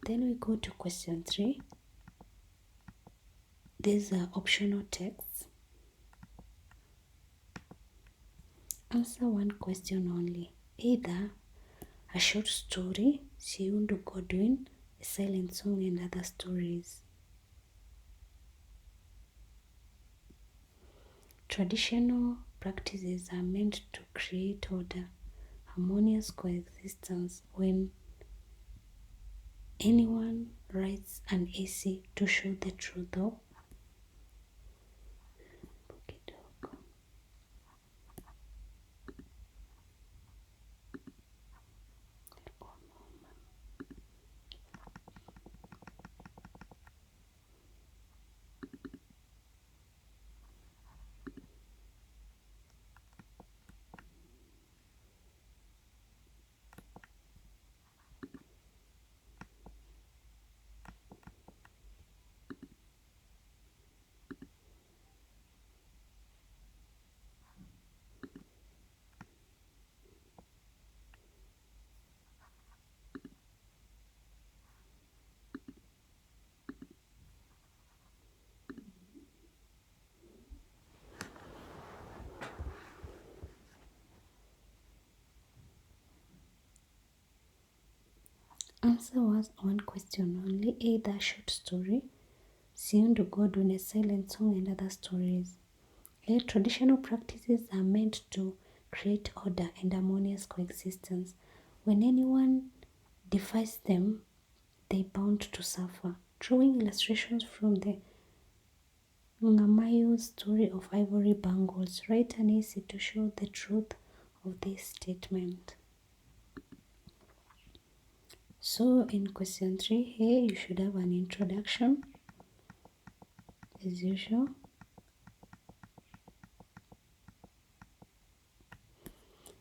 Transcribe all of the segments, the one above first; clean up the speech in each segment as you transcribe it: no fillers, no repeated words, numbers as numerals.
Then we go to question 3. These are optional texts. Answer one question only. Either a short story, Siundu Godwin, a silent song, and other stories. Traditional practices are meant to create order, harmonious coexistence. When anyone writes an essay to show the truth of answer was one question only. Either short story, Siundu Godwin, a silent song, and other stories. Traditional practices are meant to create order and harmonious coexistence. When anyone defies them, they bound to suffer. Drawing illustrations from the Ngamayo's story of ivory bangles, write an essay to show the truth of this statement. So in question 3 here, you should have an introduction as usual.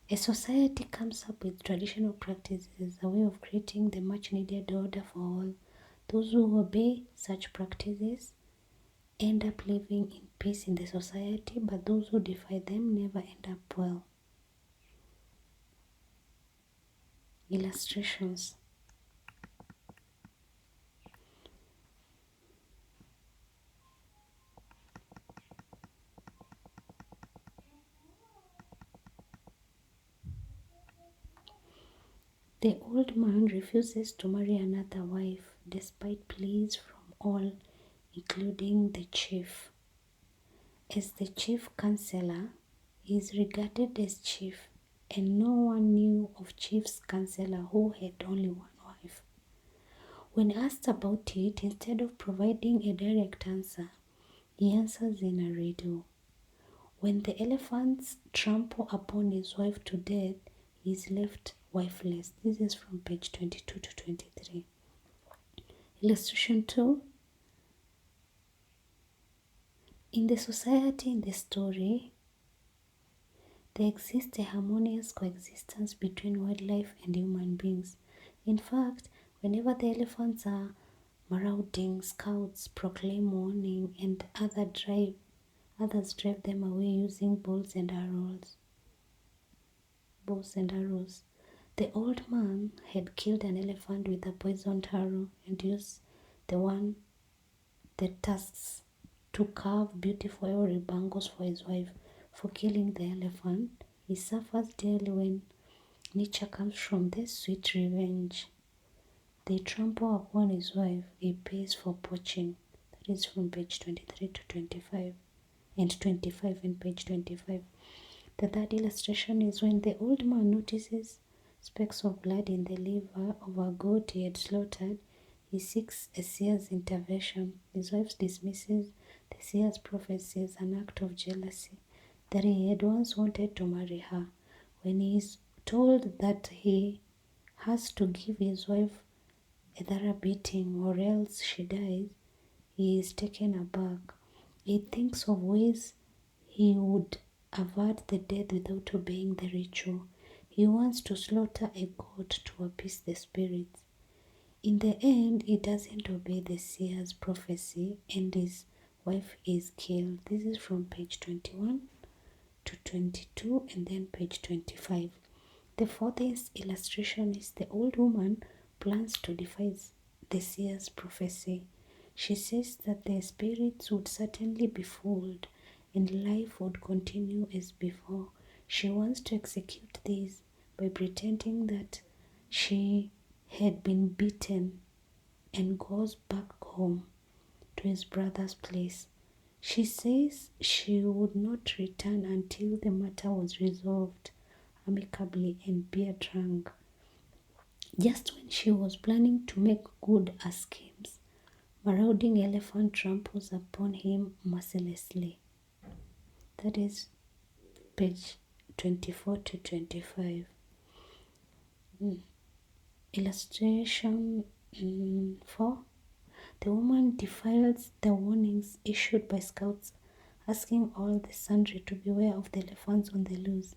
A society comes up with traditional practices as a way of creating the much needed order for all. Those who obey such practices end up living in peace in the society, but those who defy them never end up well. Illustrations. The old man refuses to marry another wife despite pleas from all, including the chief. As the chief counselor, he is regarded as chief, and no one knew of chief's counselor who had only one wife. When asked about it, instead of providing a direct answer, he answers in a riddle. When the elephants trample upon his wife to death, he is left wifeless. This is from page 22 to 23. Illustration 2. In the society in the story, there exists a harmonious coexistence between wildlife and human beings. In fact, whenever the elephants are marauding, scouts proclaim warning and others drive them away using bows and arrows. The old man had killed an elephant with a poisoned arrow and used the tusks to carve beautiful ivory bangles for his wife. For killing the elephant, he suffers dearly when nature comes from this sweet revenge. They trample upon his wife, he pays for poaching. That is from page 23 to 25 and 25 and page 25. The third illustration is when the old man notices specks of blood in the liver of a goat he had slaughtered, he seeks a seer's intervention. His wife dismisses the seer's prophecy as an act of jealousy, that he had once wanted to marry her. When he is told that he has to give his wife a thorough beating or else she dies, he is taken aback. He thinks of ways he would avert the death without obeying the ritual. He wants to slaughter a goat to appease the spirits. In the end, he doesn't obey the seer's prophecy and his wife is killed. This is from page 21 to 22 and then page 25. The fourth illustration is the old woman plans to defy the seer's prophecy. She says that the spirits would certainly be fooled and life would continue as before. She wants to execute this by pretending that she had been beaten and goes back home to his brother's place. She says she would not return until the matter was resolved amicably and beer drunk. Just when she was planning to make good her schemes, marauding elephant tramples upon him mercilessly. That is page 24 to 25. Illustration 4. The woman defiles the warnings issued by scouts, asking all the sundry to beware of the elephants on the loose,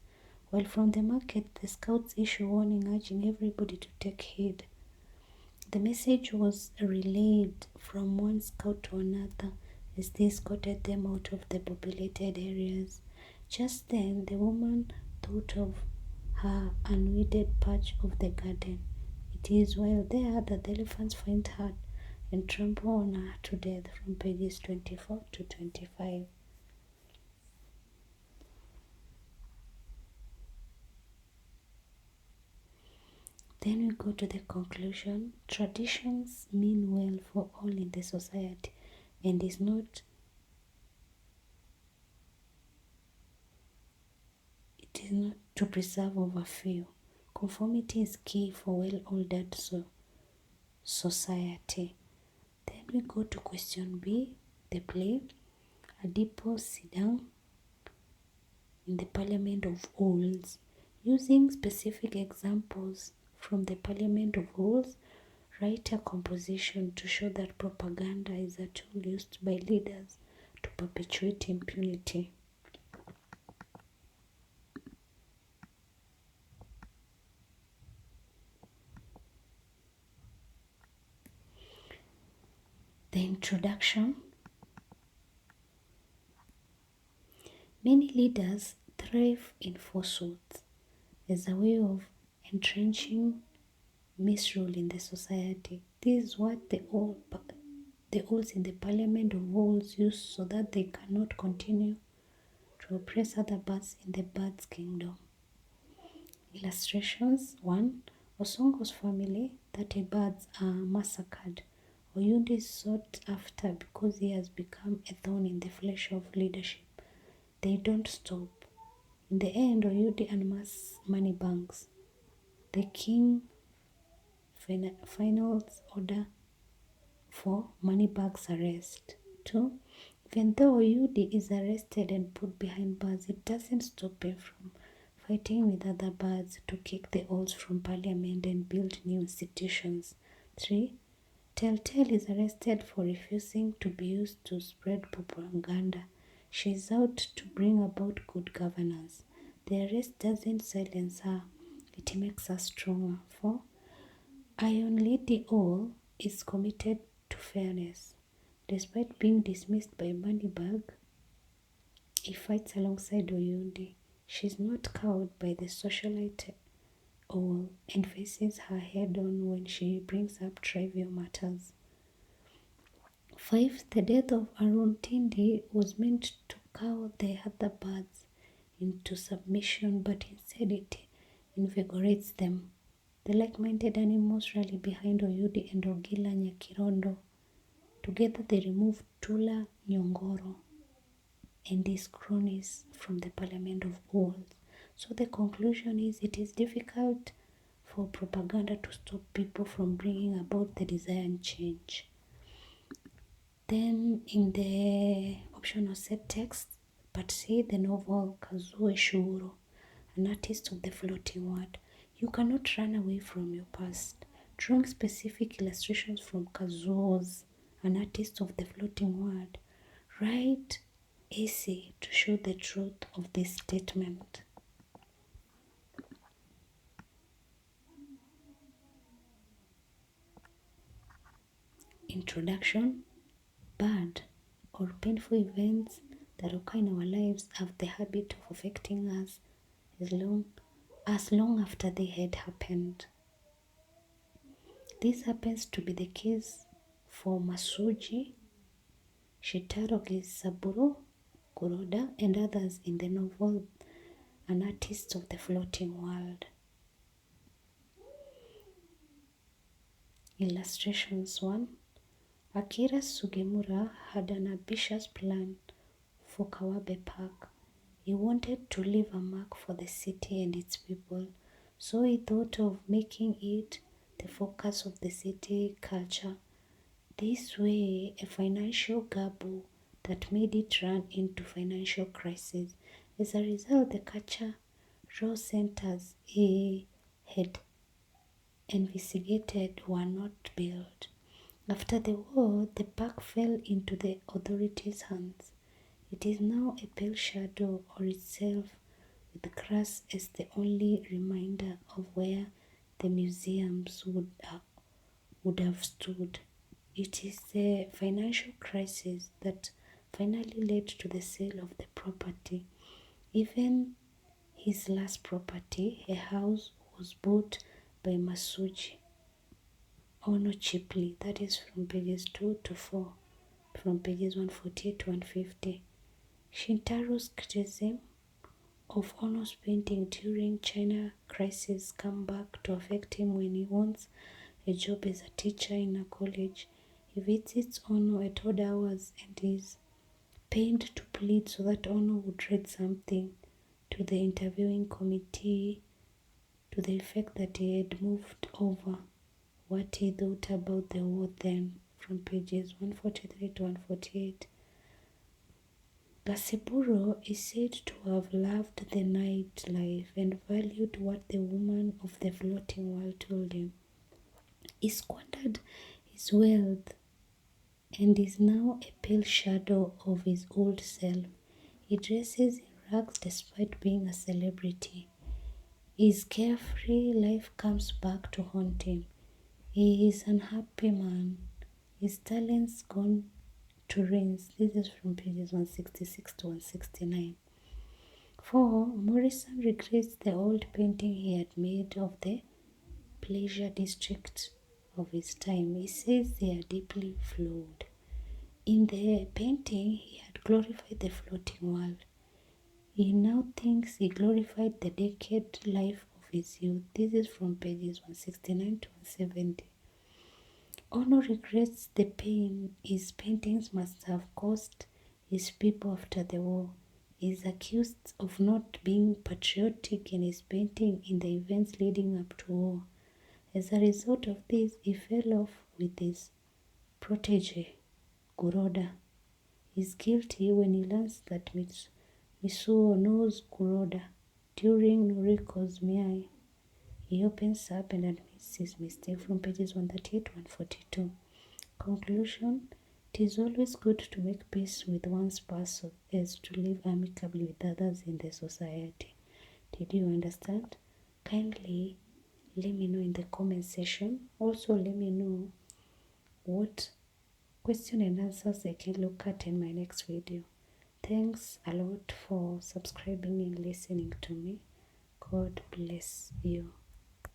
while from the market the scouts issue warning urging everybody to take heed. The message was relayed from one scout to another as they escorted them out of the populated areas. Just then the woman thought of her unweeded patch of the garden. It is while there that the elephants find her and trample on her to death, from pages 24 to 25. Then we go to the conclusion. Traditions mean well for all in the society and is not to preserve over few. Conformity is key for well-ordered society. Then we go to question B, the play. Adipo Sidang in the Parliament of Owls. Using specific examples from the Parliament of Owls, write a composition to show that propaganda is a tool used by leaders to perpetuate impunity. The introduction. Many leaders thrive in falsehoods as a way of entrenching misrule in the society. This is what the owls in the Parliament of Owls use so that they cannot continue to oppress other birds in the bird's kingdom. Illustrations 1. Osongo's family, 30 birds are massacred. Oyundi is sought after because he has become a thorn in the flesh of leadership. They don't stop. In the end, Oyundi unmasks money banks. The king finals order for Moneybags arrest. 2. Even though Oyundi is arrested and put behind bars, it doesn't stop him from fighting with other birds to kick the owls from parliament and build new institutions. 3. Telltale is arrested for refusing to be used to spread propaganda. She is out to bring about good governance. The arrest doesn't silence her, it makes her stronger. 4. Iron Lady Owl is committed to fairness. Despite being dismissed by Moneybag, he fights alongside Oyundi. She is not cowed by the socialite Owl and faces her head on when she brings up trivial matters. 5. The death of Arun Tindi was meant to cow the other birds into submission, but instead it invigorates them. The like-minded animals rally behind Oyundi and Ogila Nyakirondo. Together they remove Tula Nyongoro and his cronies from the Parliament of Owls. So the conclusion is it is difficult for propaganda to stop people from bringing about the desired change. Then in the optional set text, but say the novel Kcse, an artist of the floating word. You cannot run away from your past. Drawing specific illustrations from Kcse, an artist of the floating word, write essay to show the truth of this statement. Introduction. Bad or painful events that occur in our lives have the habit of affecting us as long after they had happened. This happens to be the case for Masuji, Shitaro Kisaburo, Kuroda, and others in the novel An Artist of the Floating World. Illustrations 1. Akira Sugemura had an ambitious plan for Kawabe Park. He wanted to leave a mark for the city and its people, so he thought of making it the focus of the city culture. This way, a financial gabble that made it run into financial crisis. As a result, the culture centers he had investigated were not built. After the war, the park fell into the authorities' hands. It is now a pale shadow of itself, with grass as the only reminder of where the museums would have stood. It is the financial crisis that finally led to the sale of the property. Even his last property, a house, was bought by Masuji Ono cheaply. That is from pages 2 to 4, from pages 148 to 150. Shintaro's criticism of Ono's painting during China crisis come back to affect him when he wants a job as a teacher in a college. He visits Ono at odd hours and is paid to plead so that Ono would read something to the interviewing committee to the effect that he had moved over what he thought about the war then, from pages 143 to 148. Gaseburo is said to have loved the nightlife and valued what the woman of the floating world told him. He squandered his wealth and is now a pale shadow of his old self. He dresses in rags despite being a celebrity. His carefree life comes back to haunt him. He is an unhappy man. His talents gone to rinse. This is from pages 166 to 169. 4. Morrison regrets the old painting he had made of the pleasure district of his time. He says they are deeply flawed. In the painting, he had glorified the floating world. He now thinks he glorified the decade life of his youth. This is from pages 169 to 170. Ono regrets the pain his paintings must have caused his people after the war. He is accused of not being patriotic in his painting in the events leading up to war. As a result of this, he fell off with his protege, Kuroda. He is guilty when he learns that Misuo knows Kuroda. During Noriko's Miai, he opens up and admits his mistake, from pages 138 to 142. Conclusion: it is always good to make peace with one's past as to live amicably with others in the society. Did you understand? Kindly let me know in the comment section. Also, let me know what question and answers I can look at in my next video. Thanks a lot for subscribing and listening to me. God bless you.